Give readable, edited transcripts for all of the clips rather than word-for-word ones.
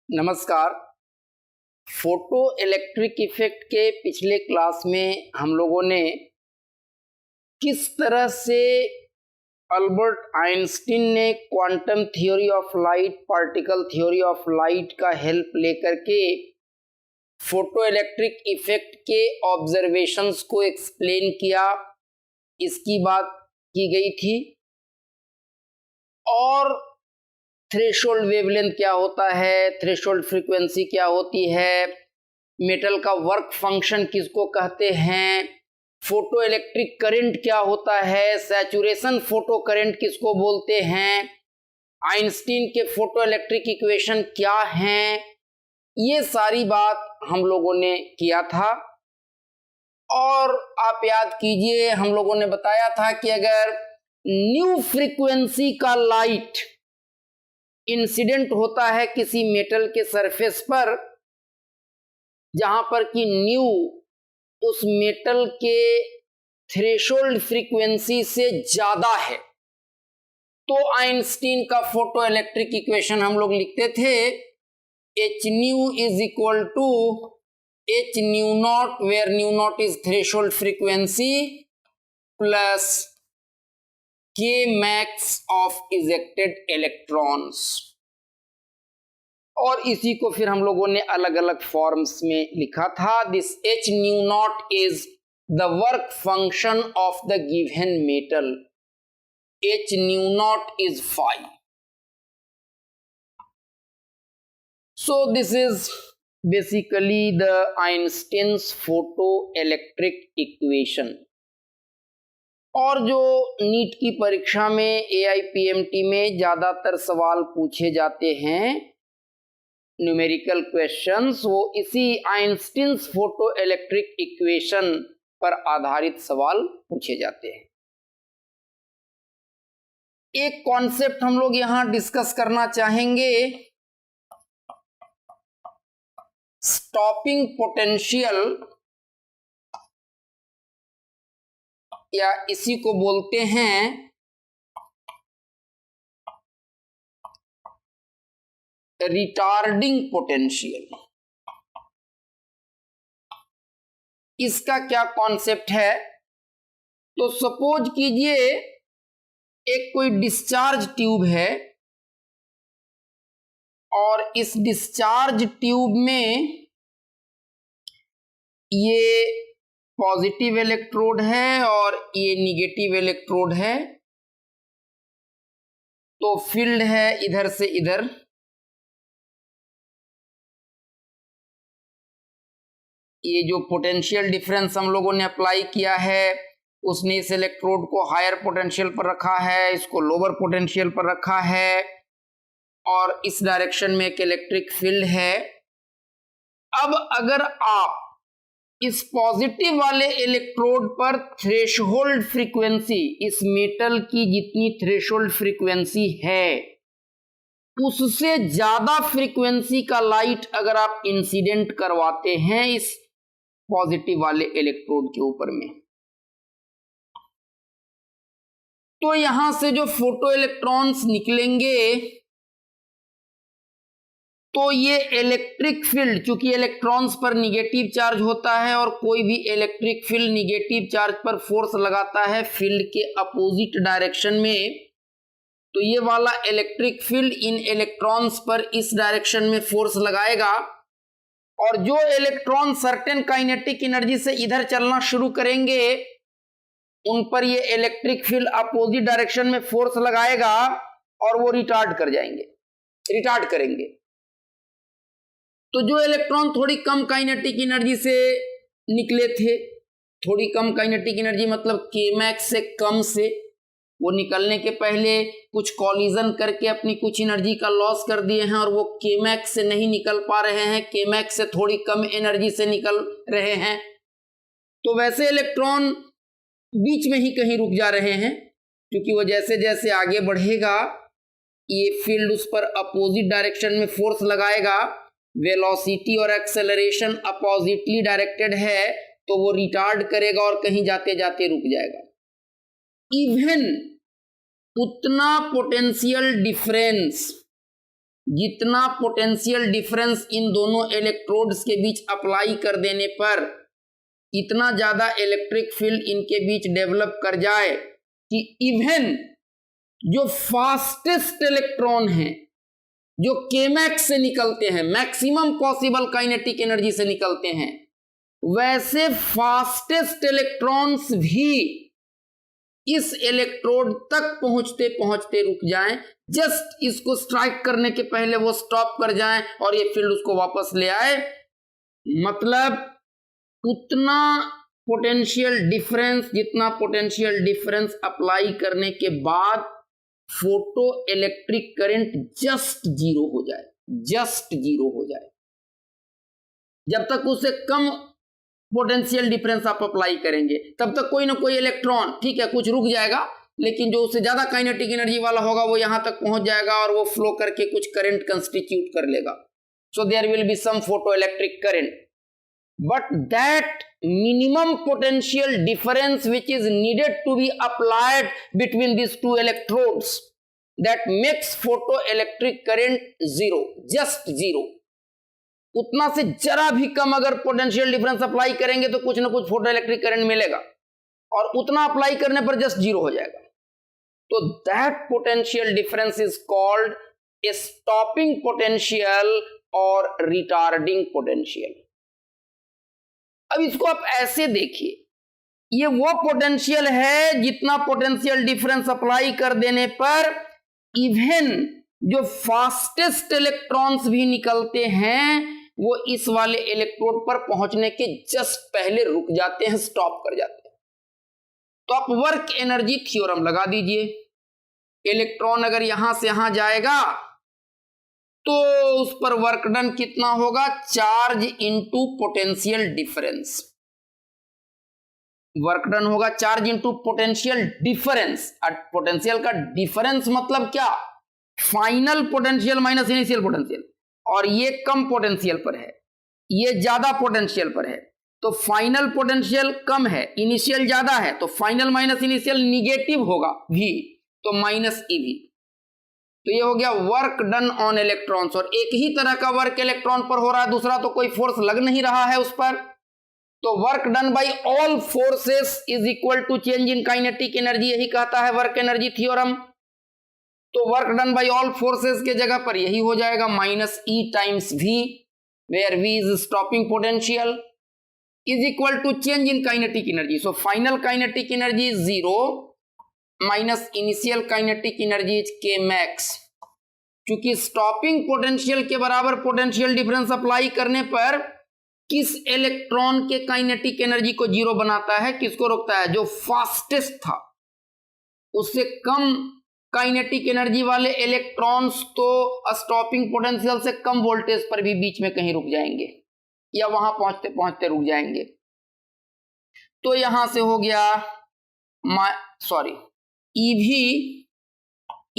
नमस्कार। Photo electric effect के पिछले क्लास में हम लोगों ने किस तरह से अल्बर्ट आइंस्टीन ने quantum theory of light, particle theory of light का हेल्प लेकर के फोटो इलेक्ट्रिक इफेक्ट के ऑब्जर्वेशंस को एक्सप्लेन किया, इसकी बात की गई थी। और थ्रेशोल्ड वेवलेंथ क्या होता है, थ्रेशोल्ड फ्रीक्वेंसी क्या होती है, मेटल का वर्क फंक्शन किसको कहते हैं, फोटो इलेक्ट्रिक करंट क्या होता है, सैचुरेशन फोटो करंट किसको बोलते हैं, आइंस्टीन के फोटो इलेक्ट्रिक इक्वेशन क्या हैं, ये सारी बात हम लोगों ने किया था। और आप याद कीजिए, हम लोगों ने बताया था कि अगर न्यू फ्रीक्वेंसी का लाइट इंसिडेंट होता है किसी मेटल के सरफेस पर, जहां पर कि न्यू उस मेटल के थ्रेशोल्ड फ्रीक्वेंसी से ज्यादा है, तो आइंस्टीन का फोटो इलेक्ट्रिक इक्वेशन हम लोग लिखते थे H nu is equal to H nu not, where nu not is threshold frequency, plus K max of ejected electrons. और इसी को फिर हम लोगों ने अलग अलग फॉर्म्स में लिखा था। This H nu not is the work function of the given metal, H nu not is 5। So this is basically the Einstein's photo electric equation. और जो नीट की परीक्षा में AIPMT में ज्यादातर सवाल पूछे जाते हैं, न्यूमेरिकल क्वेश्चंस, वो इसी आइंस्टीन्स फोटो इलेक्ट्रिक इक्वेशन पर आधारित सवाल पूछे जाते हैं। एक कॉन्सेप्ट हम लोग यहां डिस्कस करना चाहेंगे, स्टॉपिंग पोटेंशियल, या इसी को बोलते हैं रिटार्डिंग पोटेंशियल। इसका क्या कॉन्सेप्ट है? तो सपोज कीजिए एक कोई डिस्चार्ज ट्यूब है, और इस डिस्चार्ज ट्यूब में ये पॉजिटिव इलेक्ट्रोड है और ये निगेटिव इलेक्ट्रोड है। तो फील्ड है इधर से इधर, ये जो पोटेंशियल डिफरेंस हम लोगों ने अप्लाई किया है, उसने इस इलेक्ट्रोड को हायर पोटेंशियल पर रखा है, इसको लोअर पोटेंशियल पर रखा है, और इस डायरेक्शन में एक इलेक्ट्रिक फील्ड है। अब अगर आप इस पॉजिटिव वाले इलेक्ट्रोड पर थ्रेशोल्ड फ्रीक्वेंसी, इस मेटल की जितनी थ्रेशोल्ड फ्रीक्वेंसी है उससे ज्यादा फ्रीक्वेंसी का लाइट अगर आप इंसिडेंट करवाते हैं इस पॉजिटिव वाले इलेक्ट्रोड के ऊपर में, तो यहां से जो फोटो इलेक्ट्रॉन्स निकलेंगे, तो ये इलेक्ट्रिक फील्ड, चूंकि इलेक्ट्रॉन्स पर निगेटिव चार्ज होता है और कोई भी इलेक्ट्रिक फील्ड निगेटिव चार्ज पर फोर्स लगाता है फील्ड के अपोजिट डायरेक्शन में, तो ये वाला इलेक्ट्रिक फील्ड इन इलेक्ट्रॉन्स पर इस डायरेक्शन में फोर्स लगाएगा, और जो इलेक्ट्रॉन सर्टेन काइनेटिक एनर्जी से इधर चलना शुरू करेंगे उन पर ये इलेक्ट्रिक फील्ड अपोजिट डायरेक्शन में फोर्स लगाएगा और वो रिटार्ड करेंगे। तो जो इलेक्ट्रॉन थोड़ी कम काइनेटिक एनर्जी से निकले थे, थोड़ी कम काइनेटिक एनर्जी मतलब Kmax से कम से, वो निकलने के पहले कुछ कॉलिजन करके अपनी कुछ एनर्जी का लॉस कर दिए हैं और वो Kmax से नहीं निकल पा रहे हैं, Kmax से थोड़ी कम एनर्जी से निकल रहे हैं। तो वैसे इलेक्ट्रॉन बीच में ही कहीं रुक जा रहे हैं, क्योंकि वो जैसे जैसे आगे बढ़ेगा ये फील्ड उस पर अपोजिट डायरेक्शन में फोर्स लगाएगा, वेलोसिटी और एक्सेलरेशन अपोजिटली डायरेक्टेड है, तो वो रिटार्ड करेगा और कहीं जाते जाते रुक जाएगा। इवन उतना पोटेंशियल डिफरेंस जितना पोटेंशियल डिफरेंस इन दोनों इलेक्ट्रोड्स के बीच अप्लाई कर देने पर इतना ज्यादा इलेक्ट्रिक फील्ड इनके बीच डेवलप कर जाए कि इवन जो फास्टेस्ट इलेक्ट्रॉन हैं, जो केमैक्स से निकलते हैं, मैक्सिमम पॉसिबल काइनेटिक एनर्जी से निकलते हैं, वैसे फास्टेस्ट इलेक्ट्रॉन्स भी इस इलेक्ट्रोड तक पहुंचते पहुंचते रुक जाएं, जस्ट इसको स्ट्राइक करने के पहले वो स्टॉप कर जाएं और ये फील्ड उसको वापस ले आए। मतलब उतना पोटेंशियल डिफरेंस, जितना पोटेंशियल डिफरेंस अप्लाई करने के बाद photo electric current just zero हो जाए, जस्ट जीरो हो जाए। जब तक उससे कम पोटेंशियल डिफरेंस आप अप्लाई करेंगे तब तक कोई ना कोई इलेक्ट्रॉन, ठीक है, कुछ रुक जाएगा, लेकिन जो उससे ज्यादा काइनेटिक एनर्जी वाला होगा वो यहां तक पहुंच जाएगा और वो फ्लो करके कुछ करंट कंस्टिट्यूट कर लेगा। So there will be some photo electric current, but that minimum potential difference which is needed to be applied between these two electrodes, that makes photoelectric current zero, just zero. उतना से जरा भी कम अगर potential difference apply करेंगे तो कुछ ना कुछ फोटो इलेक्ट्रिक करंट मिलेगा, और उतना अप्लाई करने पर जस्ट जीरो हो जाएगा। तो that potential difference is called a stopping potential और रिटार्डिंग पोटेंशियल। अब इसको आप ऐसे देखिए, ये वो पोटेंशियल है जितना पोटेंशियल डिफरेंस अप्लाई कर देने पर इवन जो फास्टेस्ट इलेक्ट्रॉन्स भी निकलते हैं वो इस वाले इलेक्ट्रोड पर पहुंचने के जस्ट पहले रुक जाते हैं, स्टॉप कर जाते हैं। तो आप वर्क एनर्जी थ्योरम लगा दीजिए। इलेक्ट्रॉन अगर यहां से यहां जाएगा तो उस पर वर्क डन कितना होगा? Charge into potential difference. Work done होगा charge into potential difference. Potential का डिफरेंस मतलब क्या? Final potential minus initial potential. और ये कम पोटेंशियल पर है, ये ज्यादा पोटेंशियल पर है, तो फाइनल पोटेंशियल कम है, इनिशियल ज्यादा है, तो फाइनल माइनस इनिशियल निगेटिव होगा V, तो माइनस EV। तो ये हो गया वर्क डन ऑन इलेक्ट्रॉन्स। और एक ही तरह का वर्क इलेक्ट्रॉन पर हो रहा है, दूसरा तो कोई फोर्स लग नहीं रहा है उस पर। तो work done by all forces is equal to change in kinetic energy, यही कहता है वर्क एनर्जी थ्योरम। तो work done by all forces के जगह पर यही हो जाएगा minus E times V, where V is stopping potential, is equal to change in kinetic energy. So final kinetic energy is 0 minus initial kinetic energy is K max. क्योंकि stopping potential के बराबर potential difference apply करने पर किस electron के kinetic energy को zero बनाता है, किसको रोकता है? जो फास्टेस्ट था, उससे कम काइनेटिक एनर्जी वाले इलेक्ट्रॉन्स तो स्टॉपिंग पोटेंशियल से कम वोल्टेज पर भी बीच में कहीं रुक जाएंगे या वहां पहुंचते पहुंचते रुक जाएंगे। तो यहां से हो गया EV,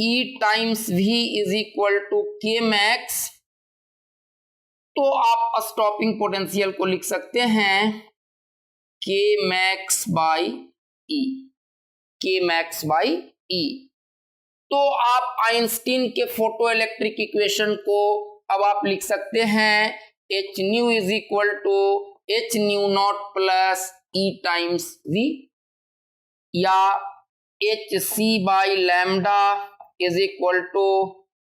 E times V is equal to K max. तो आप स्टॉपिंग पोटेंशियल को लिख सकते हैं K max by E, K max by E। तो आप आइंस्टीन के फोटो इलेक्ट्रिक इक्वेशन को अब आप लिख सकते हैं H nu is equal to H nu not plus E times V, या HC by lambda is equal to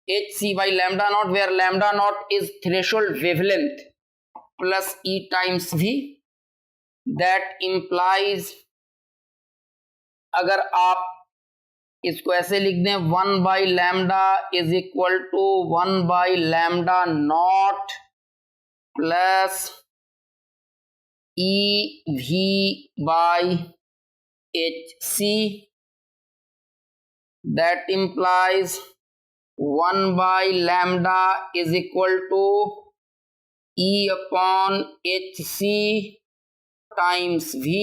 HC by lambda not, where lambda not is threshold wavelength, plus E times V। That implies, अगर आप इसको ऐसे लिख दें, 1 by lambda is equal to 1 by lambda not plus EV by HC। That implies 1 by lambda is equal to E upon HC times V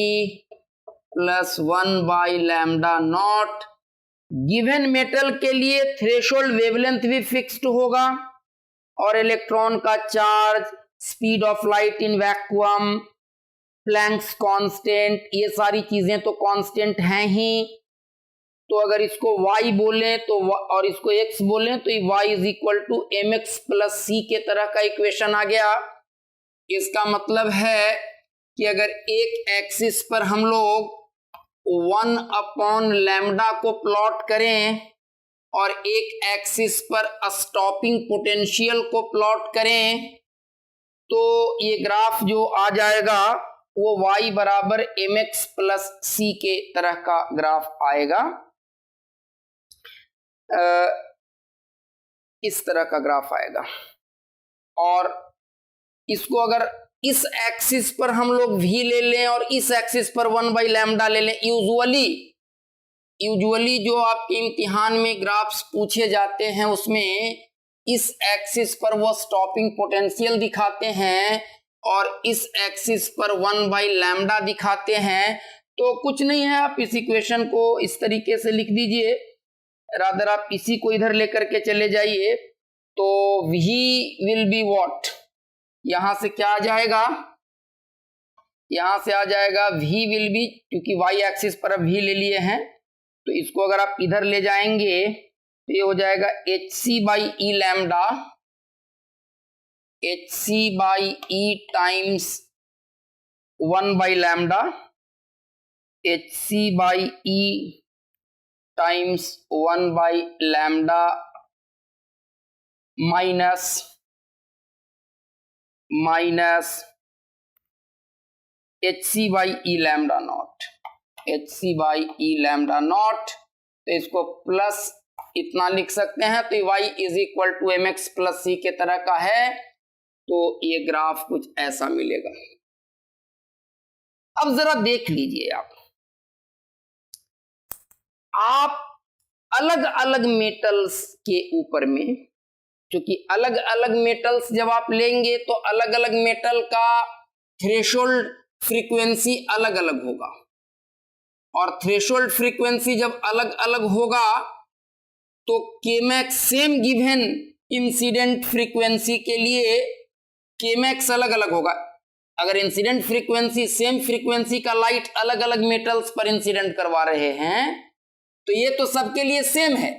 plus 1 by lambda not. Given metal के लिए threshold wavelength भी fixed होगा और electron का charge, speed of light in vacuum, Planck's constant, ये सारी चीजें तो कांस्टेंट हैं ही। तो अगर इसको y बोलें तो और इसको x बोलें तो y is equal to m x plus c के तरह का इक्वेशन आ गया। इसका मतलब है कि अगर एक एक्सिस पर हम लोग 1/लैम्डा को प्लॉट करें और एक एक्सिस पर स्टॉपिंग पोटेंशियल को प्लॉट करें तो ये ग्राफ जो आ जाएगा वो y बराबर एम एक्स प्लस सी के तरह का ग्राफ आएगा। इस तरह का ग्राफ आएगा। और इसको अगर इस एक्सिस पर हम लोग v ले लें और इस एक्सिस पर 1/लैम्डा ले लें, यूजुअली जो आपके इम्तिहान में ग्राफ्स पूछे जाते हैं उसमें इस एक्सिस पर वो स्टॉपिंग पोटेंशियल दिखाते हैं और इस एक्सिस पर 1/लैम्डा दिखाते हैं। तो कुछ नहीं है, आप इस इक्वेशन को इस तरीके से लिख दीजिए, रादर आप इसी को इधर लेकर के चले जाइए। तो v विल बी व्हाट, यहां से क्या आ जाएगा, यहां से आ जाएगा v विल बी, क्योंकि y एक्सिस पर अब v ले लिए हैं तो इसको अगर आप इधर ले जाएंगे तो ये हो जाएगा hc by e lambda, hc by e times 1/लैम्डा, hc बाई ई टाइम्स 1/लैम्डा minus hc by e lambda naught, hc by e lambda not. तो इसको प्लस इतना लिख सकते हैं, तो y is equal to m x plus c के तरह का है। तो ये ग्राफ कुछ ऐसा मिलेगा। अब जरा देख लीजिए, आप अलग अलग मेटल्स के ऊपर में, क्योंकि अलग अलग मेटल्स जब आप लेंगे तो अलग अलग मेटल का थ्रेशोल्ड फ्रीक्वेंसी अलग अलग होगा, और थ्रेशोल्ड फ्रीक्वेंसी जब अलग अलग होगा तो केमैक्स सेम गिवन इंसिडेंट फ्रीक्वेंसी के लिए केमैक्स अलग अलग होगा। अगर इंसिडेंट फ्रीक्वेंसी सेम फ्रीक्वेंसी का लाइट अलग अलग मेटल्स पर इंसिडेंट करवा रहे हैं तो ये तो सबके लिए सेम है,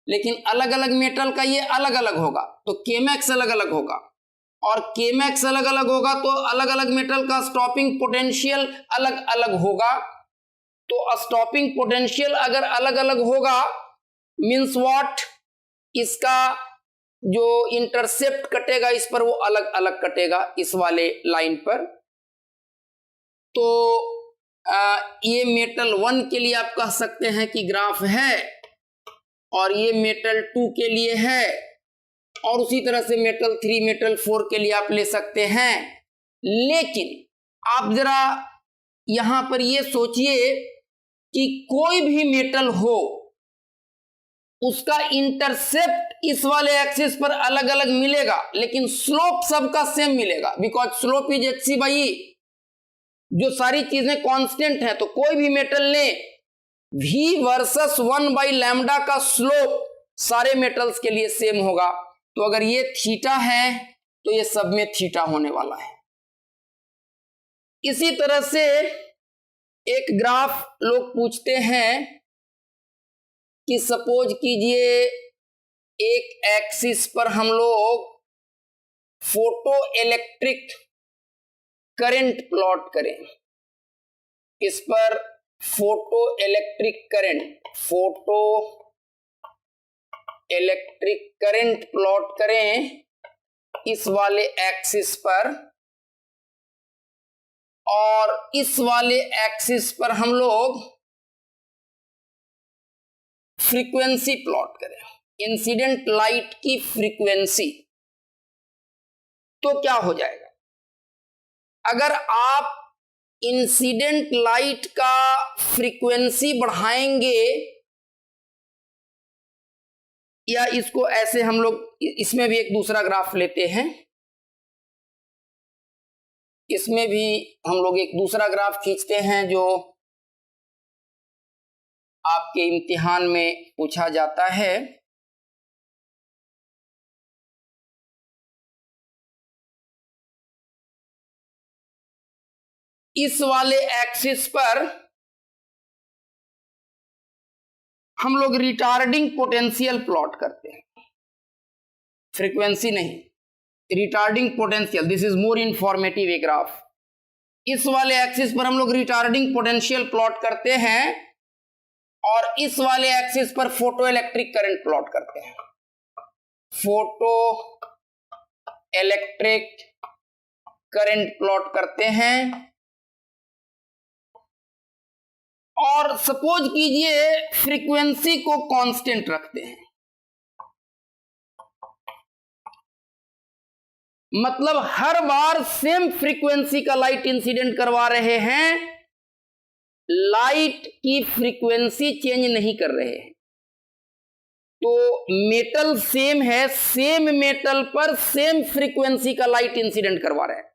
लेकिन अलग अलग मेटल का ये अलग अलग होगा, तो केमैक्स अलग अलग होगा। और केमैक्स अलग अलग होगा तो अलग अलग मेटल का स्टॉपिंग पोटेंशियल अलग अलग होगा। तो स्टॉपिंग पोटेंशियल अगर अलग अलग होगा मींस व्हाट, इसका जो इंटरसेप्ट कटेगा इस पर वो अलग अलग कटेगा इस वाले लाइन पर। तो ये मेटल 1 के लिए आप कह सकते हैं कि ग्राफ है, और ये मेटल 2 के लिए है, और उसी तरह से मेटल 3 मेटल 4 के लिए आप ले सकते हैं। लेकिन आप जरा यहां पर ये सोचिए कि कोई भी मेटल हो उसका इंटरसेप्ट इस वाले एक्सिस पर अलग अलग मिलेगा, लेकिन स्लोप सबका सेम मिलेगा, because slope is hc by e. जो सारी चीजें कांस्टेंट हैं, तो कोई भी मेटल ले v वर्सेस 1/लैम्डा का स्लोप सारे मेटल्स के लिए सेम होगा। तो अगर ये थीटा है तो ये सब में थीटा होने वाला है। इसी तरह से एक ग्राफ लोग पूछते हैं कि सपोज कीजिए एक एक्सिस पर हम लोग फोटो इलेक्ट्रिक करंट प्लॉट करें, इस पर फोटो इलेक्ट्रिक करंट प्लॉट करें इस वाले एक्सिस पर, और इस वाले एक्सिस पर हम लोग फ्रीक्वेंसी प्लॉट करें, इंसिडेंट लाइट की फ्रीक्वेंसी। तो क्या हो जाएगा, अगर आप इंसिडेंट लाइट का फ्रीक्वेंसी बढ़ाएंगे, या इसको ऐसे हम लोग इसमें भी एक दूसरा ग्राफ लेते हैं, इसमें भी हम लोग एक दूसरा ग्राफ खींचते हैं जो आपके इम्तिहान में पूछा जाता है। इस वाले एक्सिस पर हम लोग रिटार्डिंग पोटेंशियल प्लॉट करते हैं, फ्रीक्वेंसी नहीं, retarding potential. This is more informative a graph. इस वाले एक्सिस पर हम लोग रिटार्डिंग पोटेंशियल प्लॉट करते हैं और इस वाले एक्सिस पर फोटो इलेक्ट्रिक करंट प्लॉट करते हैं। फोटो इलेक्ट्रिक करंट प्लॉट करते हैं और सपोज कीजिए फ्रीक्वेंसी को कांस्टेंट रखते हैं, मतलब हर बार सेम फ्रीक्वेंसी का लाइट इंसिडेंट करवा रहे हैं, लाइट की फ्रीक्वेंसी चेंज नहीं कर रहे हैं। तो मेटल सेम है, सेम मेटल पर सेम फ्रीक्वेंसी का लाइट इंसिडेंट करवा रहे हैं।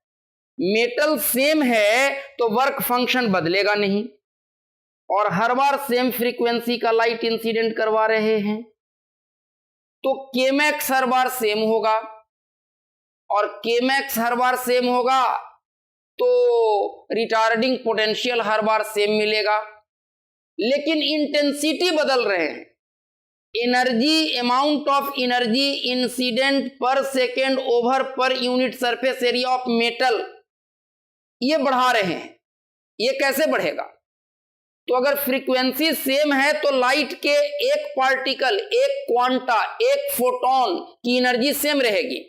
मेटल सेम है तो वर्क फंक्शन बदलेगा नहीं, और हर बार सेम फ्रीक्वेंसी का लाइट इंसिडेंट करवा रहे हैं तो केमैक्स हर बार सेम होगा, और केमैक्स हर बार सेम होगा तो रिटार्डिंग पोटेंशियल हर बार सेम मिलेगा, लेकिन इंटेंसिटी बदल रहे हैं। Energy, amount of energy incident per second over per unit surface area of metal, ये बढ़ा रहे हैं। ये कैसे बढ़ेगा? तो अगर फ्रीक्वेंसी सेम है तो लाइट के एक पार्टिकल, एक क्वांटा, एक फोटोन की एनर्जी सेम रहेगी,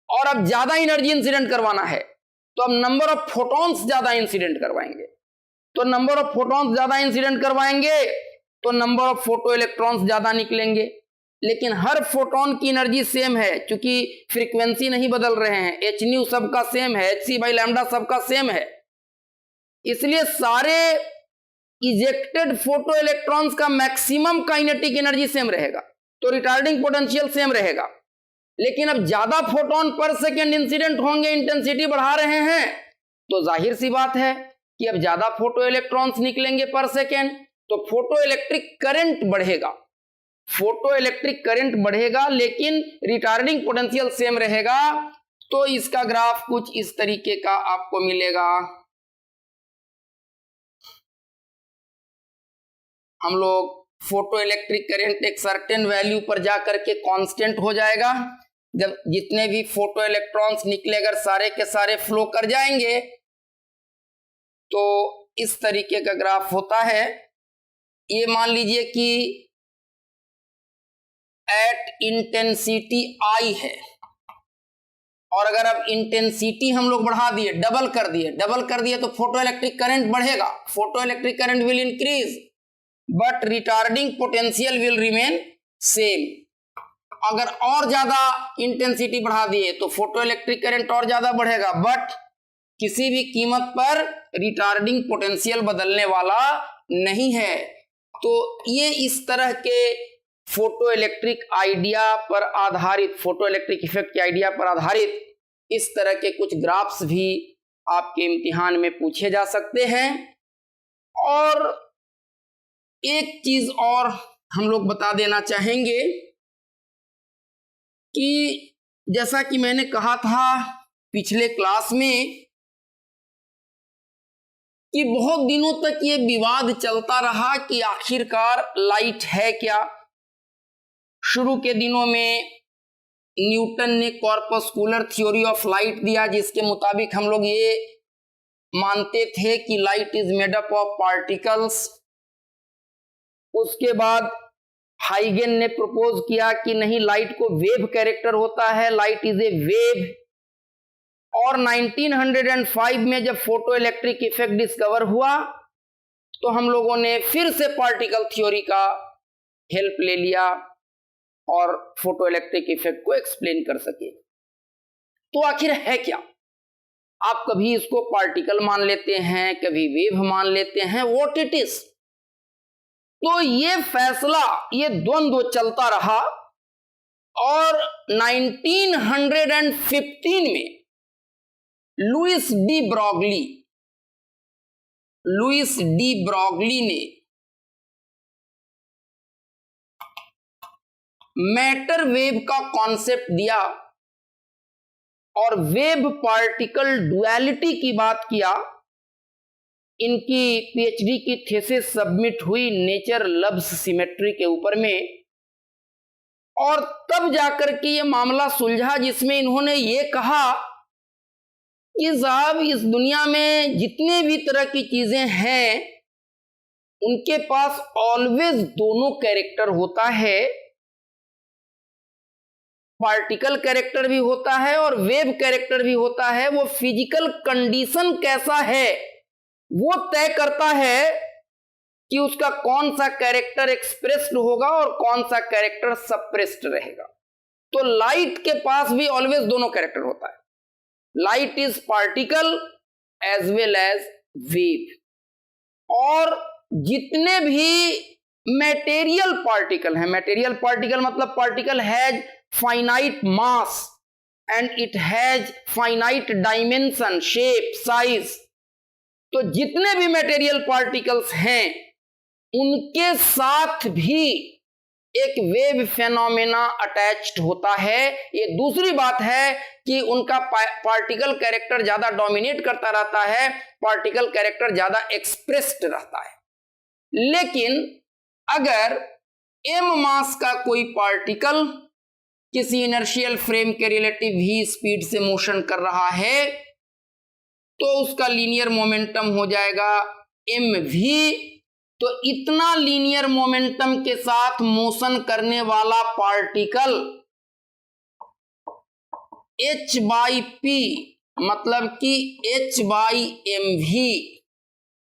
और अब ज्यादा एनर्जी इंसिडेंट करवाना है तो अब नंबर ऑफ फोटॉन्स ज्यादा इंसिडेंट करवाएंगे। तो नंबर ऑफ फोटॉन्स ज्यादा इंसिडेंट करवाएंगे तो नंबर ऑफ फोटो इलेक्ट्रॉन्स ज्यादा निकलेंगे, लेकिन हर फोटोन की एनर्जी सेम है, क्योंकि फ्रीक्वेंसी नहीं बदल रहे हैं, एच न्यू सबका सेम है, hc/λ सबका सेम है, इसलिए सारे इजेक्टेड फोटो इलेक्ट्रॉन्स का मैक्सिमम काइनेटिक एनर्जी सेम रहेगा, तो रिटार्डिंग पोटेंशियल सेम रहेगा। लेकिन अब ज्यादा फोटोन पर सेकेंड इंसिडेंट होंगे, इंटेंसिटी बढ़ा रहे हैं, तो जाहिर सी बात है कि अब ज्यादा फोटो इलेक्ट्रॉन्स निकलेंगे पर सेकेंड, तो फोटो इलेक्ट्रिक करंट बढ़ेगा। फोटो इलेक्ट्रिक करंट बढ़ेगा लेकिन रिटार्डिंग पोटेंशियल सेम रहेगा, तो इसका ग्राफ कुछ इस तरीके का आपको मिलेगा। हम लोग फोटो इलेक्ट्रिक करंट एक सर्टेन वैल्यू पर जाकर के कांस्टेंट हो जाएगा, जब जितने भी फोटो इलेक्ट्रॉन्स निकले अगर सारे के सारे फ्लो कर जाएंगे तो इस तरीके का ग्राफ होता है। ये मान लीजिए कि एट इंटेंसिटी आई है, और अगर अब इंटेंसिटी हम लोग बढ़ा दिए, डबल कर दिए तो फोटो इलेक्ट्रिक करंट बढ़ेगा, photo electric current will increase but retarding potential will remain same. अगर और ज्यादा इंटेंसिटी बढ़ा दिए तो फोटो इलेक्ट्रिक करंट और ज्यादा बढ़ेगा, बट किसी भी कीमत पर रिटार्डिंग पोटेंशियल बदलने वाला नहीं है। तो ये इस तरह के फोटो इलेक्ट्रिक आइडिया पर आधारित, फोटो इलेक्ट्रिक इफेक्ट के आइडिया पर आधारित इस तरह के कुछ ग्राफ्स भी आपके इम्तिहान में पूछे जा सकते हैं। और एक चीज और हम लोग बता देना चाहेंगे कि जैसा कि मैंने कहा था पिछले क्लास में कि बहुत दिनों तक ये विवाद चलता रहा कि आखिरकार लाइट है क्या। शुरू के दिनों में न्यूटन ने कॉर्पस्कुलर थ्योरी ऑफ लाइट दिया, जिसके मुताबिक हम लोग ये मानते थे कि light is made up of particles. उसके बाद हाइगन ने प्रपोज किया कि नहीं, लाइट को वेव कैरेक्टर होता है, लाइट इज ए वेव। और 1905 में जब फोटो इलेक्ट्रिक इफेक्ट डिस्कवर हुआ तो हम लोगों ने फिर से पार्टिकल थ्योरी का हेल्प ले लिया और फोटो इलेक्ट्रिक इफेक्ट को एक्सप्लेन कर सके। तो आखिर है क्या? आप कभी इसको पार्टिकल मान लेते हैं, कभी वेव मान लेते हैं, व्हाट इट इज। तो ये फैसला, ये द्वंद्व चलता रहा और 1915 में लुइस डी ब्रॉगली ने मैटर वेव का कॉन्सेप्ट दिया और वेव पार्टिकल डुअलिटी की बात किया इनकी पीएचडी की थीसिस सबमिट हुई नेचर लव्स सिमेट्री के ऊपर में, और तब जाकर के ये मामला सुलझा जिसमें इन्होंने ये कहा कि साहब इस दुनिया में जितने भी तरह की चीजें हैं उनके पास ऑलवेज दोनों कैरेक्टर होता है, पार्टिकल कैरेक्टर भी होता है और वेव कैरेक्टर भी होता है। वो फिजिकल कंडीशन कैसा है वो तय करता है कि उसका कौन सा कैरेक्टर एक्सप्रेस्ड होगा और कौन सा कैरेक्टर सप्रेस्ड रहेगा। तो लाइट के पास भी ऑलवेज दोनों कैरेक्टर होता है। Light is particle as well as wave. और जितने भी मेटेरियल पार्टिकल हैं, मेटेरियल पार्टिकल मतलब particle has finite mass and it has finite dimension, shape, size. तो जितने भी मेटेरियल पार्टिकल्स हैं उनके साथ भी एक वेव फेनोमेना अटैच्ड होता है। ये दूसरी बात है कि उनका पार्टिकल कैरेक्टर ज्यादा डोमिनेट करता रहता है, पार्टिकल कैरेक्टर ज्यादा एक्सप्रेस्ड रहता है। लेकिन अगर m मास का कोई पार्टिकल किसी इनर्शियल फ्रेम के रिलेटिव v स्पीड से मोशन कर रहा है तो उसका लीनियर मोमेंटम हो जाएगा mv। तो इतना लीनियर मोमेंटम के साथ मोशन करने वाला पार्टिकल h/p मतलब कि h/mv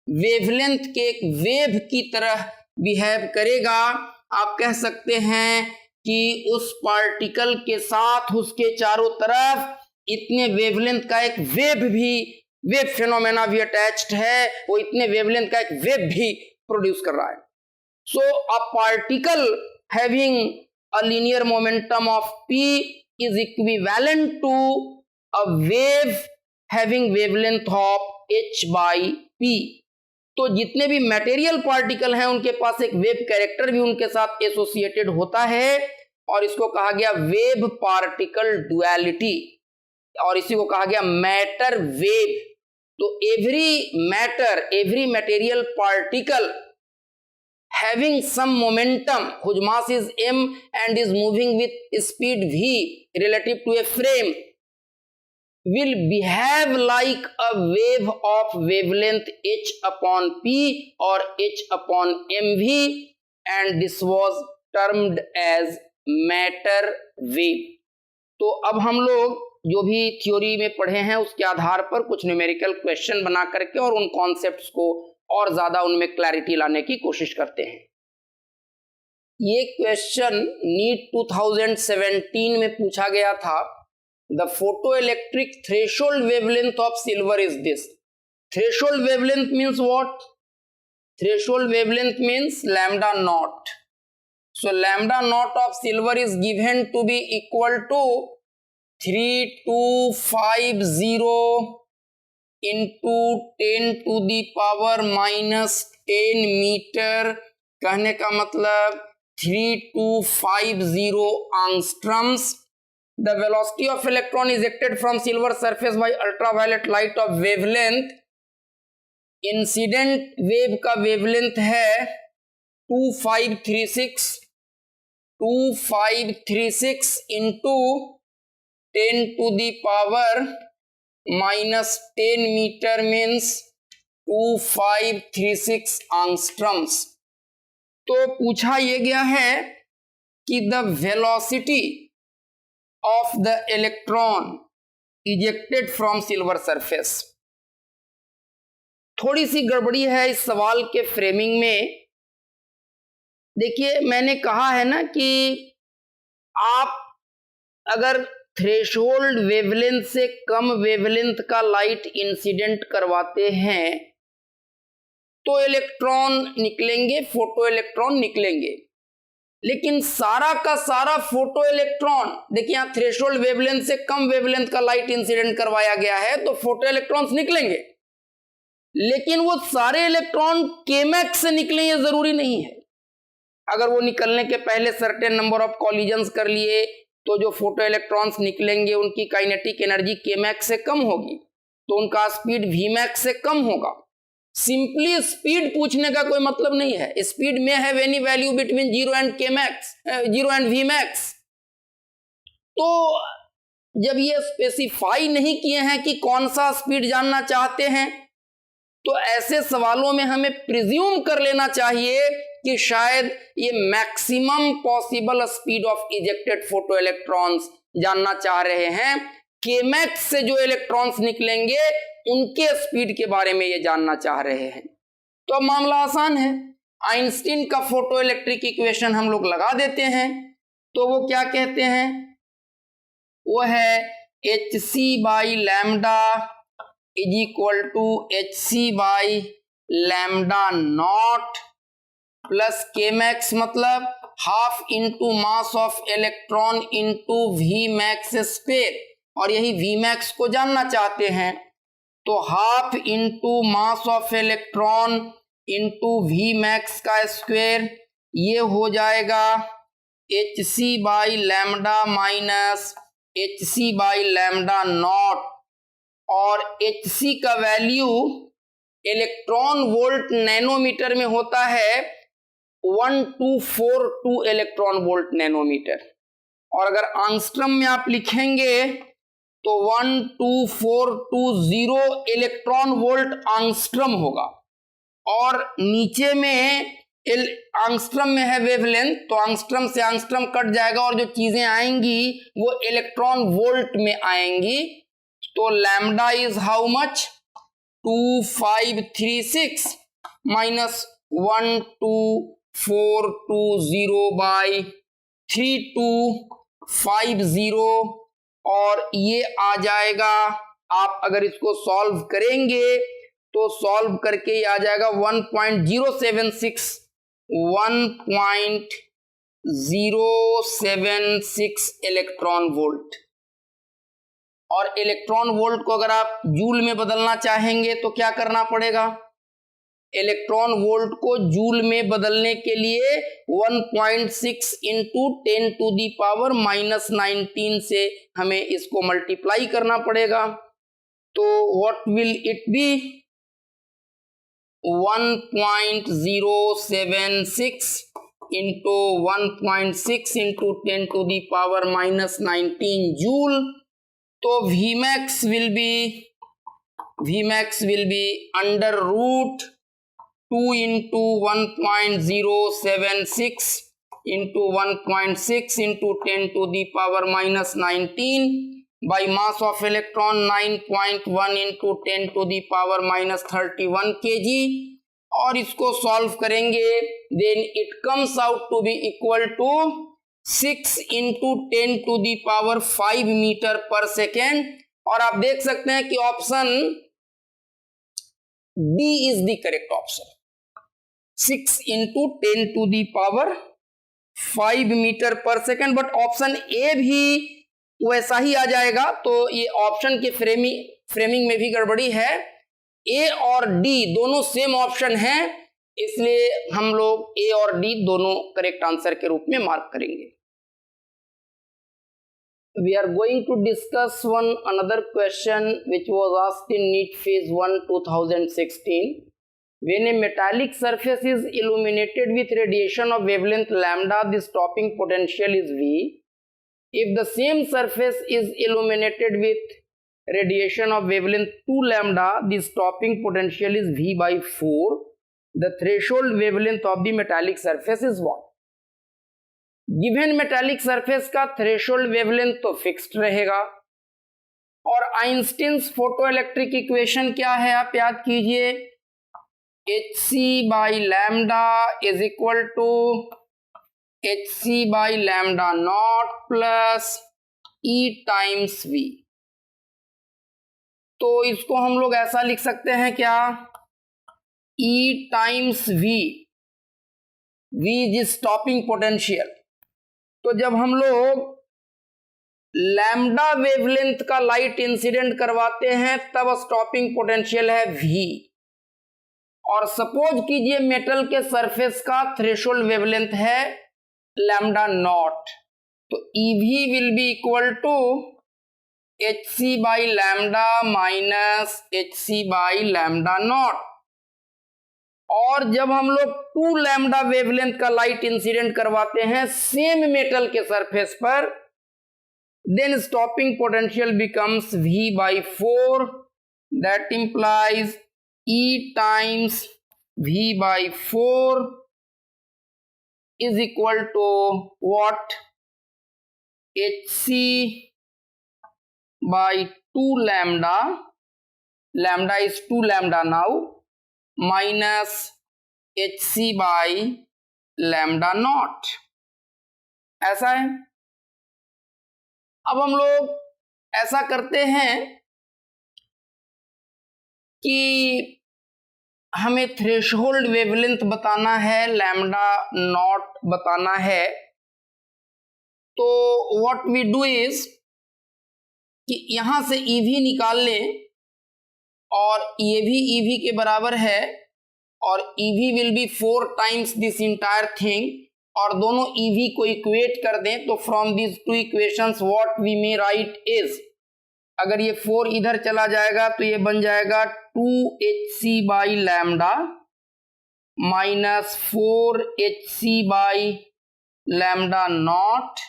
वेवलेंथ के एक वेव की तरह बिहेव करेगा। आप कह सकते हैं कि उस पार्टिकल के साथ उसके चारों तरफ इतने वेवलेंथ का एक वेव फेनोमेना भी अटैच्ड है, वो इतने वेवलेंथ का एक वेव भी प्रोड्यूस कर रहा है। So a particle having a linear momentum of p is equivalent to a wave having wavelength of h/p। तो जितने भी मटेरियल पार्टिकल हैं उनके पास एक वेव कैरेक्टर भी उनके साथ एसोसिएटेड होता है और इसको कहा गया वेव पार्टिकल डुअलिटी और इसी को कहा गया मैटर वेव। तो every material particle having some momentum whose mass is m and is moving with speed v relative to a frame will behave like a wave of wavelength h/p or h/mv and this was termed as matter wave। तो अब हम लोग जो भी theory में पढ़े हैं उसके आधार पर कुछ न्यूमेरिकल क्वेश्चन बना करके और उन कॉन्सेप्ट्स को और ज्यादा उनमें क्लैरिटी लाने की कोशिश करते हैं। ये क्वेश्चन नीट 2017 में पूछा गया था। The photoelectric threshold wavelength of silver is this. Threshold wavelength means what? Threshold wavelength means lambda not. So lambda not of silver is given to be equal to 3250 into 10 to the power minus 10 metre. कहने का मतलब 3250 angstrums। The velocity of electron ejected from silver surface by ultraviolet light of wavelength, incident wave का wavelength है 2536 into 10 to the power minus 10 metre means 2536 angstrums। तो पूछा यह गया है कि the velocity of the electron ejected from silver surface. थोड़ी सी गड़बड़ी है इस सवाल के फ्रेमिंग में। देखिए मैंने कहा है ना कि आप अगर थ्रेशोल्ड वेवलेंथ से कम वेवलेंथ का लाइट इंसिडेंट करवाते हैं तो इलेक्ट्रॉन निकलेंगे, फोटो इलेक्ट्रॉन निकलेंगे। लेकिन सारा का सारा फोटो इलेक्ट्रॉन, देखिए यहां थ्रेशोल्ड वेवलेंथ से कम वेवलेंथ का लाइट इंसिडेंट करवाया गया है तो फोटो इलेक्ट्रॉन्स निकलेंगे, लेकिन वो सारे इलेक्ट्रॉन केमैक्स से निकले ये जरूरी नहीं है। अगर वो निकलने के पहले सर्टेन नंबर ऑफ कॉलिजन्स कर लिए तो जो फोटो इलेक्ट्रॉन्स निकलेंगे उनकी काइनेटिक एनर्जी केमैक्स से कम होगी, तो उनका स्पीड वीमैक्स से कम होगा। सिंपली स्पीड पूछने का कोई मतलब नहीं है। स्पीड में है एनी वैल्यू बिटवीन 0 एंड के मैक्स, 0 एंड वी मैक्स। तो जब ये स्पेसिफाई नहीं किए हैं कि कौन सा स्पीड जानना चाहते हैं, तो ऐसे सवालों में हमें प्रिज्यूम कर लेना चाहिए कि शायद ये maximum possible speed of ejected photo electrons जानना चाह रहे हैं। केमैक्स से जो इलेक्ट्रॉन्स निकलेंगे उनके स्पीड के बारे में ये जानना चाह रहे हैं। तो अब मामला आसान है, आइंस्टीन का फोटो इलेक्ट्रिक इक्वेशन हम लोग लगा देते हैं। तो वो क्या कहते हैं, वो है hc by lambda is equal to hc by lambda not plus K max, मतलब half into mass of electron into V max square, और यही वी मैक्स को जानना चाहते हैं। तो half into mass of electron into V max का square, ये हो जाएगा hc by lambda minus hc by lambda not, और hc का वैल्यू इलेक्ट्रॉन वोल्ट नैनोमीटर में होता है 1242 इलेक्ट्रॉन वोल्ट नैनोमीटर, और अगर आंगस्ट्रम में आप लिखेंगे तो 12420 इलेक्ट्रॉन वोल्ट आंगस्ट्रम होगा। और नीचे में आंगस्ट्रम में है वेवलेंथ, तो आंगस्ट्रम से आंगस्ट्रम कट जाएगा और जो चीजें आएंगी वो इलेक्ट्रॉन वोल्ट में आएंगी। तो lambda is how much, 2536 minus 12420 by 3250, और ये आ जाएगा, आप अगर इसको सॉल्व करेंगे तो सॉल्व करके ये आ जाएगा 1.076 इलेक्ट्रॉन वोल्ट। और इलेक्ट्रॉन वोल्ट को अगर आप जूल में बदलना चाहेंगे तो क्या करना पड़ेगा, इलेक्ट्रॉन वोल्ट को जूल में बदलने के लिए 1.6 into 10 to the power minus 19 से हमें इसको मल्टीप्लाई करना पड़ेगा। तो what will it be, 1.076 into 1.6 into 10 to the power minus 19 joule. तो Vmax will be under root 2 into 1.076 into 1.6 into 10 to the power minus 19 by mass of electron 9.1 into 10 to the power minus 31 kg, और इसको solve करेंगे then it comes out to be equal to 6 into 10 to the power 5 metre पर second. और आप देख सकते हैं कि option D is the correct option, 6 into 10 to the power 5 metre पर सेकेंड। बट ऑप्शन ए भी वैसा ही आ जाएगा, तो ये ऑप्शन के फ्रेमिंग में भी गड़बड़ी है। ए और डी दोनों सेम ऑप्शन है, इसलिए हम लोग ए और डी दोनों करेक्ट आंसर के रूप में मार्क करेंगे। We are going to discuss another question which was asked in NEET Phase 1 2016. When a metallic surface is illuminated with radiation of wavelength lambda, the stopping potential is V. If the same surface is illuminated with radiation of wavelength 2 lambda, the stopping potential is V by 4. The threshold wavelength of the metallic surface is what? Given metallic surface का threshold wavelength तो fixed रहेगा, और Einstein's photo electric equation क्या है आप याद कीजिए, hc by lambda is equal to hc by lambda not plus E times V। तो इसको हम लोग ऐसा लिख सकते हैं क्या, E times V, V is stopping potential. तो जब हम लोग लैम्डा वेवलेंथ का लाइट इंसिडेंट करवाते हैं तब स्टॉपिंग पोटेंशियल है V, और सपोज कीजिए मेटल के सरफेस का थ्रेशोल्ड वेवलेंथ है लैम्डा नॉट, तो EV will be equal to hc by lambda minus hc by lambda not. और जब हम लोग 2 लैम्डा वेवलेंथ का लाइट इंसिडेंट करवाते हैं सेम मेटल के सरफेस पर, then stopping potential becomes V by 4, that implies E times V by 4 is equal to what? Hc by 2 lambda, lambda is 2 lambda now, minus Hc by lambda naught. ऐसा है। अब हम लोग ऐसा करते हैं कि हमें थ्रेशोल्ड वेवलेंथ बताना है, लैम्डा नॉट बताना है। तो व्हाट वी डू इज कि यहां से ईवी निकाल लें और ये भी ईवी के बराबर है और EV will be 4 times this entire thing, और दोनों ईवी को इक्वेट कर दें। तो from this two equations what we may write is, अगर ये 4 इधर चला जाएगा तो ये बन जाएगा 2hc by lambda minus 4hc by lambda not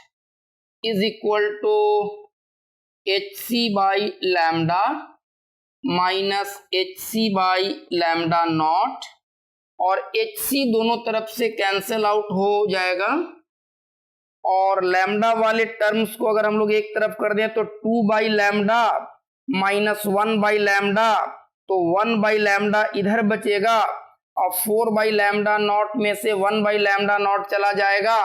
is equal to hc by lambda minus hc by lambda not, और hc दोनों तरफ से कैंसिल आउट हो जाएगा और लैम्डा वाले टर्म्स को अगर हम लोग एक तरफ कर दें तो 2 by lambda minus 1 by lambda, तो 1 बाई लैम्डा इधर बचेगा और 4 बाई लैम्डा नॉट में से 1 बाई लैम्डा नॉट चला जाएगा,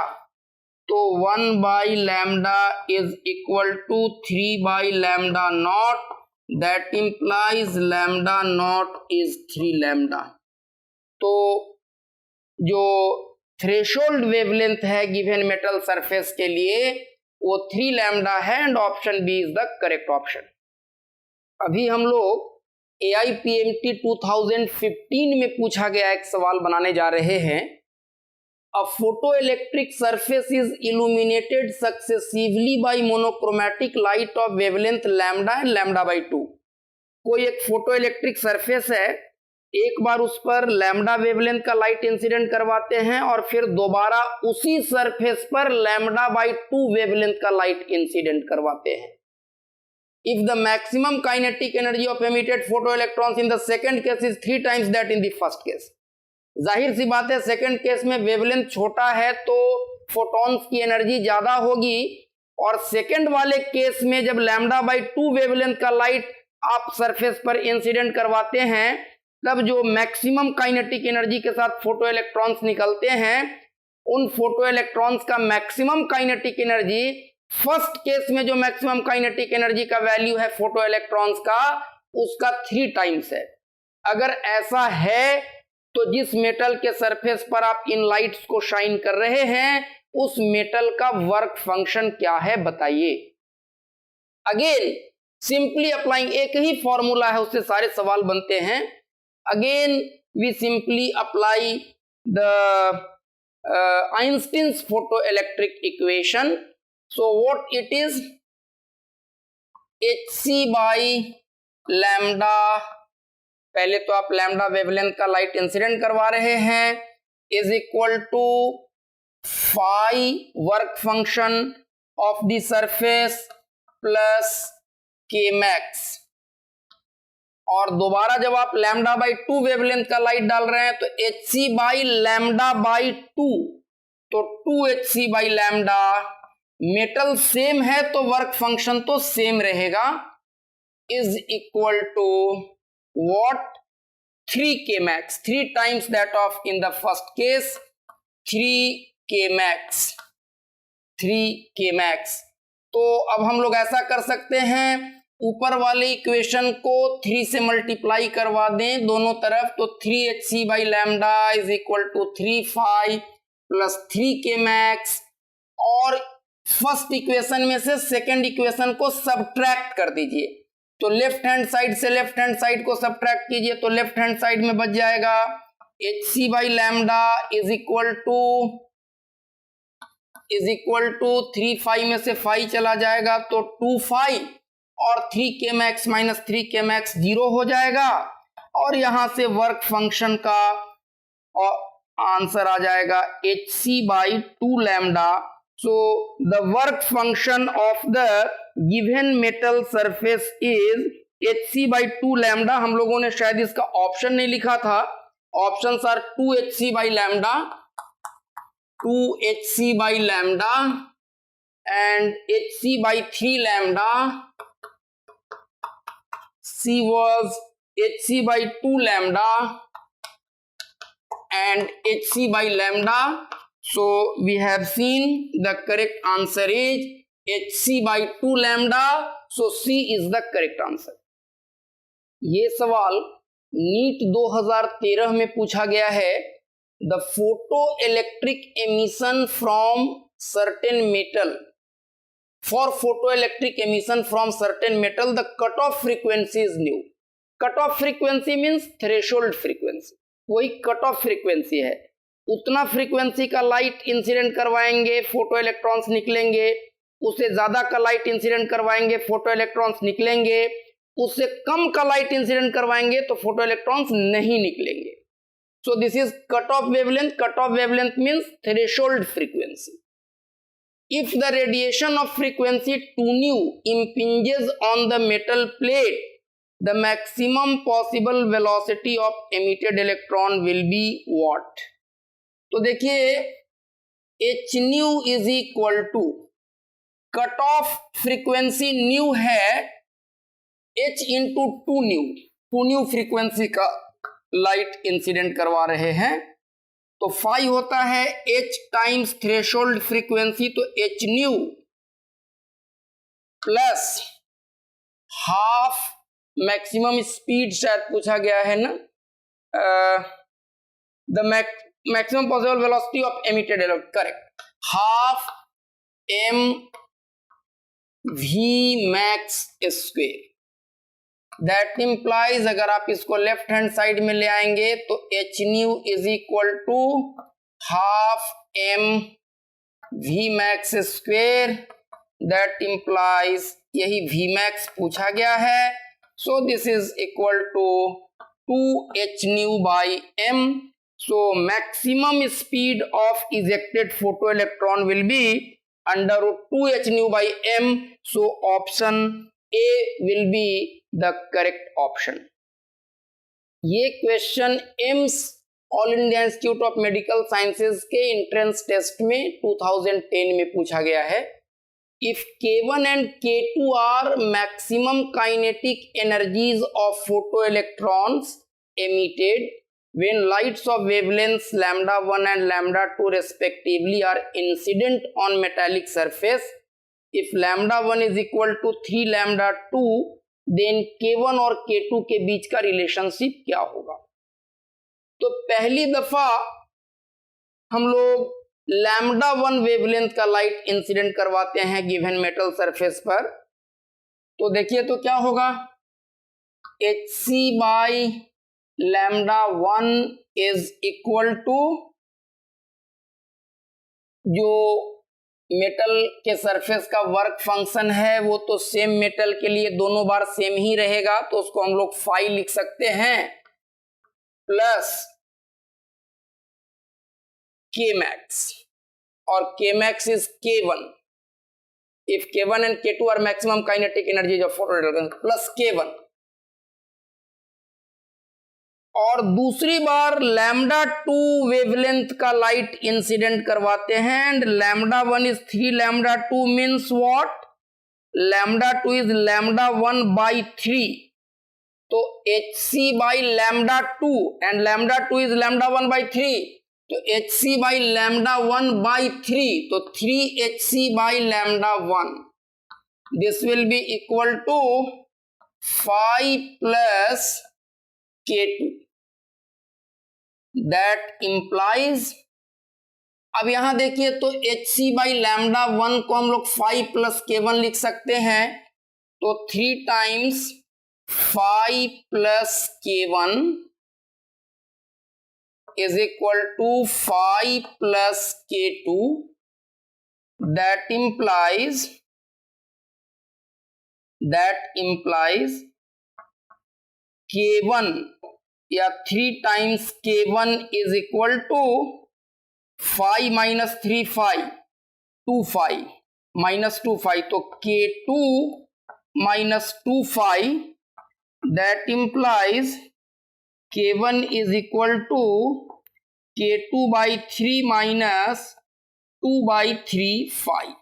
तो 1 by lambda is equal to 3 by lambda not, that implies lambda not is 3 lambda. तो जो थ्रेशोल्ड वेवलेंथ है गिवन मेटल सरफेस के लिए वो 3 लैम्डा है and option B is the correct option. अभी हम लोग AIPMT 2015 में पूछा गया एक सवाल बनाने जा रहे हैं। A photoelectric surface is illuminated successively by monochromatic light of wavelength lambda and lambda by 2। कोई एक फोटोइलेक्ट्रिक सरफेस है, एक बार उस पर लैम्डा वेवलेंथ का लाइट इंसिडेंट करवाते हैं और फिर दोबारा उसी सरफेस पर लैम्डा बाई 2 वेवलेंथ का लाइट इंसिडेंट करवाते हैं। If the maximum kinetic energy of emitted photoelectrons in the second case is 3 times that in the first case. जाहिर सी बात है सेकंड केस में वेवलेंथ छोटा है तो फोटॉन्स की एनर्जी ज्यादा होगी, और सेकंड वाले केस में जब लैम्डा बाई 2 वेवलेंथ का लाइट आप सरफेस पर इंसिडेंट करवाते हैं तब जो मैक्सिमम काइनेटिक एनर्जी के साथ फोटो इलेक्ट्रॉन्स निकलते हैं उन फोटो इलेक्ट्रॉन्स का maximum kinetic energy, first case में जो मैक्सिमम काइनेटिक एनर्जी का वैल्यू है फोटो इलेक्ट्रॉन्स का उसका 3 टाइम्स है। अगर ऐसा है तो जिस मेटल के सरफेस पर आप इन लाइट्स को शाइन कर रहे हैं उस मेटल का वर्क फंक्शन क्या है बताइए। अगेन सिंपली अप्लाइंग, एक ही फॉर्मूला है उससे सारे सवाल बनते हैं। Again we simply apply the Einstein's photoelectric equation. So what it is, hc by lambda, पहले तो आप लैम्डा वेवलेंथ का लाइट इंसिडेंट करवा रहे हैं, is equal to phi work function of the surface plus K max, और दोबारा जब आप लैम्डा बाई 2 वेवलेंथ का लाइट डाल रहे हैं तो hc बाई लैम्डा बाई 2, तो 2hc by lambda, metal same है तो वर्क फंक्शन तो सेम रहेगा, is equal to what 3k max, 3 times that of in the first case 3k max, 3k max। तो अब हम लोग ऐसा कर सकते हैं, ऊपर वाले इक्वेशन को 3 से मल्टीप्लाई करवा दें दोनों तरफ, तो 3hc by lambda is equal to 3 phi plus 3k max, और फर्स्ट इक्वेशन में से सेकंड इक्वेशन को सब्ट्रैक्ट कर दीजिए, तो लेफ्ट हैंड साइड से लेफ्ट हैंड साइड को सब्ट्रैक्ट कीजिए तो लेफ्ट हैंड साइड में बच जाएगा hc by lambda is equal to 3 phi में से फाई चला जाएगा तो 2 फाई, और 3k max minus 3k max 0 हो जाएगा, और यहां से वर्क फंक्शन का और आंसर आ जाएगा hc/2 lambda. So the work function of the given metal surface is hc/2 lambda. हम लोगों ने शायद इसका ऑप्शन नहीं लिखा था। ऑप्शंस आर 2hc/लैम्डा, 2hc/लैम्डा and hc/3 lambda. C was hc/2 lambda and hc/lambda. So we have seen the correct answer is hc/2 lambda. So C is the correct answer. ये सवाल नीट 2013 में पूछा गया है। The photo electric emission from certain metal, for photoelectric emission from certain metal the cutoff frequency is new. Cutoff frequency means threshold frequency, वही cutoff frequency है। उतना frequency का लाइट इंसिडेंट करवाएंगे फोटो इलेक्ट्रॉन्स निकलेंगे, उससे ज्यादा का लाइट इंसिडेंट करवाएंगे फोटो इलेक्ट्रॉन्स निकलेंगे, उससे कम का लाइट इंसिडेंट करवाएंगे तो फोटो इलेक्ट्रॉन्स नहीं निकलेंगे। सो this is cut off wavelength. Cut off wavelength means threshold frequency. If the radiation of frequency 2 nu impinges on the metal plate, the maximum possible velocity of emitted electron will be what? तो देखिए h nu is equal to cut off frequency new है h into 2 new. 2 new frequency का light incident करवा रहे हैं तो phi होता है h टाइम्स थ्रेशोल्ड फ्रीक्वेंसी, तो h new plus half maximum speed, शायद पूछा गया है ना, the maximum possible velocity of emitted electron, correct, half m v max square. That implies अगर आप इसको लेफ्ट हैंड साइड में ले आएंगे तो h nu is equal to half m v max square. That implies यही v max पूछा गया है। So this is equal to 2h nu by m। So maximum speed of ejected photo electron will be under root 2h nu by m। So option A will be the correct option। ये question AIIMS All India Institute of Medical Sciences के entrance test में 2010 में पूछा गया है। If K1 and K2 are maximum kinetic energies of photo electrons emitted when lights of wavelengths lambda 1 and lambda 2 respectively are incident on metallic surface, if lambda 1 is equal to 3 lambda 2 then K1 और K2 के बीच का relationship क्या होगा। तो पहली दफा हम लोग लैम्डा 1 वेवलेंथ का लाइट इंसिडेंट करवाते हैं गिवन मेटल सरफेस पर, तो देखिए तो क्या होगा, hc by lambda 1 is equal to जो मेटल के सरफेस का वर्क फंक्शन है वो तो सेम मेटल के लिए दोनों बार सेम ही रहेगा, तो उसको हम लोग फाई लिख सकते हैं प्लस के मैक्स, और K max is K1 if K1 and K2 are maximum kinetic energy of photo plus K1। और दूसरी बार लैम्डा 2 वेवलेंथ का लाइट इंसिडेंट करवाते हैं and lambda 1 is 3 lambda 2 means what, lambda 2 is lambda 1 by 3, तो hc by lambda 2 and lambda 2 is lambda 1 by 3, तो hc by lambda 1 by 3, तो 3hc by lambda 1, this will be equal to 5 plus K2। That implies, अब यहां देखिए तो hc by lambda 1 को हम लोग 5 प्लस K1 लिख सकते हैं, तो 3 times 5 plus K1 is equal to 5 plus K2। That implies K1 या 3 times K1 is equal to 5 minus 3 5 2 5 minus 2 5, तो K2 minus 2 5, that implies K1 is equal to K2 by 3 minus 2 by 3 5।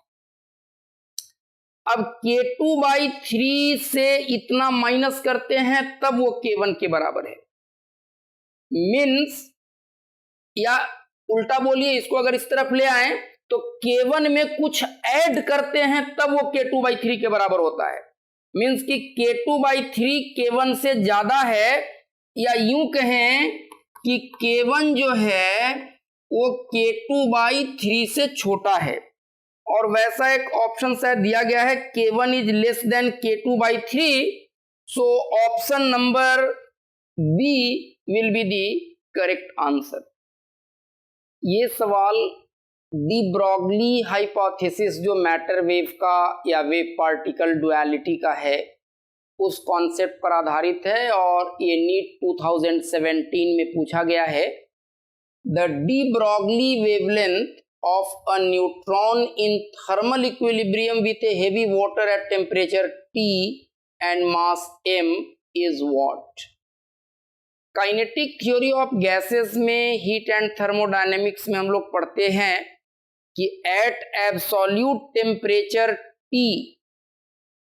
अब K2 by 3 से इतना minus करते हैं तब वो K1 के बराबर है, मीन्स, या उल्टा बोलिए, इसको अगर इस तरफ ले आए तो K1 में कुछ ऐड करते हैं तब वो K2 बाई 3 के बराबर होता है, मीन्स कि K2 बाई 3 K1 से ज्यादा है, या यूं कहें कि K1 जो है वो K2 बाई 3 से छोटा है। और वैसा एक ऑप्शन शायद दिया गया है, K1 is less than K2 by 3, so option number B will be the correct answer. ये सवाल डी ब्रॉगली हाइपोथेसिस जो मैटर वेव का या वेव पार्टिकल डुअलिटी का है उस कॉन्सेप्ट पर आधारित है और ये नीट 2017 में पूछा गया है। The de Broglie wavelength of a neutron in thermal equilibrium with a heavy water at temperature T and mass m is what? Kinetic theory of gases में हीट एंड थर्मोडायनेमिक्स में हम लोग पढ़ते हैं कि एट एब्सोल्यूट टेम्परेचर T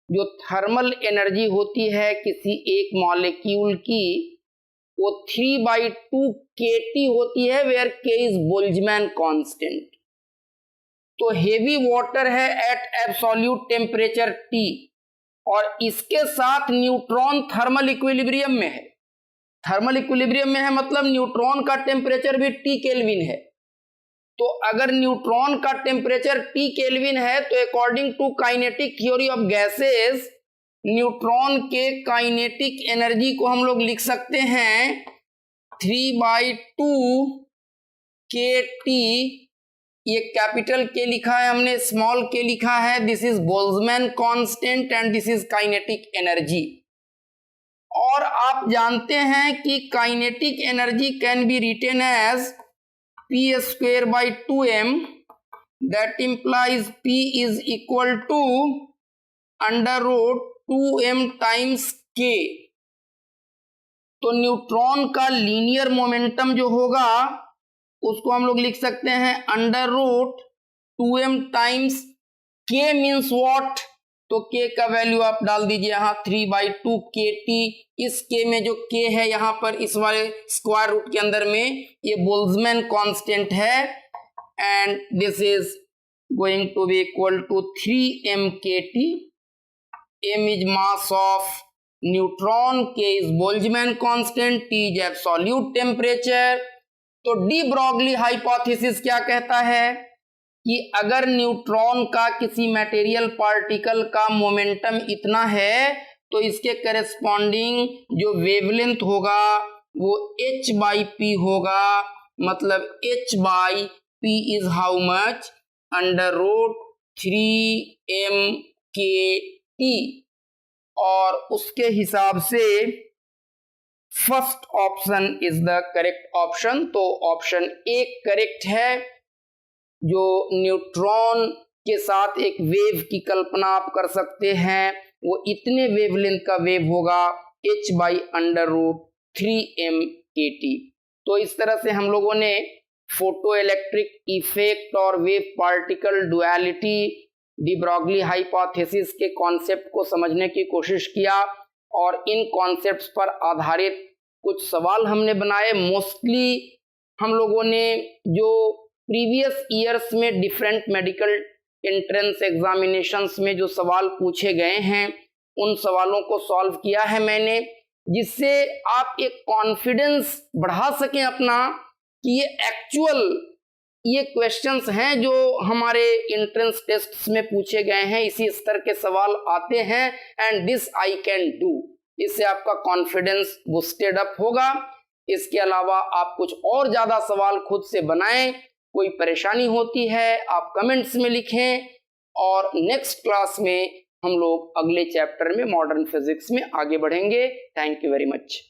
जो thermal energy होती है किसी एक मॉलिक्यूल की वो 3/2 kT होती है, where K is Boltzmann constant. तो हेवी वाटर है एट एब्सोल्यूट टेम्परेचर T और इसके साथ न्यूट्रॉन थर्मल इक्विलिब्रियम में है। थर्मल इक्विलिब्रियम में है मतलब न्यूट्रॉन का टेम्परेचर भी T केल्विन है। तो अगर न्यूट्रॉन का टेम्परेचर T केल्विन है तो according to kinetic theory of gases neutron के काइनेटिक एनर्जी को हम लोग लिख सकते हैं 3/2 kT। ये कैपिटल के लिखा है हमने, स्मॉल के लिखा है, this is Boltzmann constant and this is kinetic energy. और आप जानते हैं कि kinetic energy can be written as P²/2m, that implies P is equal to √2m times K। तो न्यूट्रॉन का लीनियर मोमेंटम जो होगा उसको हम लोग लिख सकते हैं √2m times K means what, तो K का वैल्यू आप डाल दीजिए यहाँ 3/2 kT। इस K में जो K है यहाँ पर इस वाले स्क्वायर रूट के अंदर में ये बोल्ट्जमैन कांस्टेंट है and this is going to be equal to 3m kT। m is mass of neutron, K is Boltzmann constant, T is absolute temperature. तो डी ब्रॉगली हाइपोथेसिस क्या कहता है कि अगर न्यूट्रॉन का किसी मटेरियल पार्टिकल का मोमेंटम इतना है तो इसके करेस्पॉन्डिंग जो वेवलेंथ होगा वो h/p होगा, मतलब h/p is how much, √3m kT। और उसके हिसाब से first option is the correct option. तो ऑप्शन एक करेक्ट है। जो न्यूट्रॉन के साथ एक वेव की कल्पना आप कर सकते हैं वो इतने वेवलेंथ का वेव होगा h/√3m kT। तो इस तरह से हम लोगों ने फोटो इलेक्ट्रिक इफेक्ट और wave particle duality D Broglie hypothesis के कॉन्सेप्ट को समझने की कोशिश किया और इन कॉन्सेप्ट्स पर आधारित कुछ सवाल हमने बनाए। मोस्टली हम लोगों ने जो प्रीवियस ईयर्स में डिफरेंट मेडिकल एंट्रेंस एग्जामिनेशंस में जो सवाल पूछे गए हैं उन सवालों को सॉल्व किया है मैंने, जिससे आप एक कॉन्फिडेंस बढ़ा सकें अपना कि ये एक्चुअल ये क्वेश्चंस हैं जो हमारे एंट्रेंस टेस्ट्स में पूछे गए हैं, इसी स्तर के सवाल आते हैं and this I can do. इससे आपका कॉन्फिडेंस बूस्टेड अप होगा। इसके अलावा आप कुछ और ज़्यादा सवाल खुद से बनाएं। कोई परेशानी होती है आप कमेंट्स में लिखें और नेक्स्ट क्लास में हम लोग अगले चैप्टर में मॉडर्न फिजिक्स में आगे बढ़ेंगे। Thank you very much.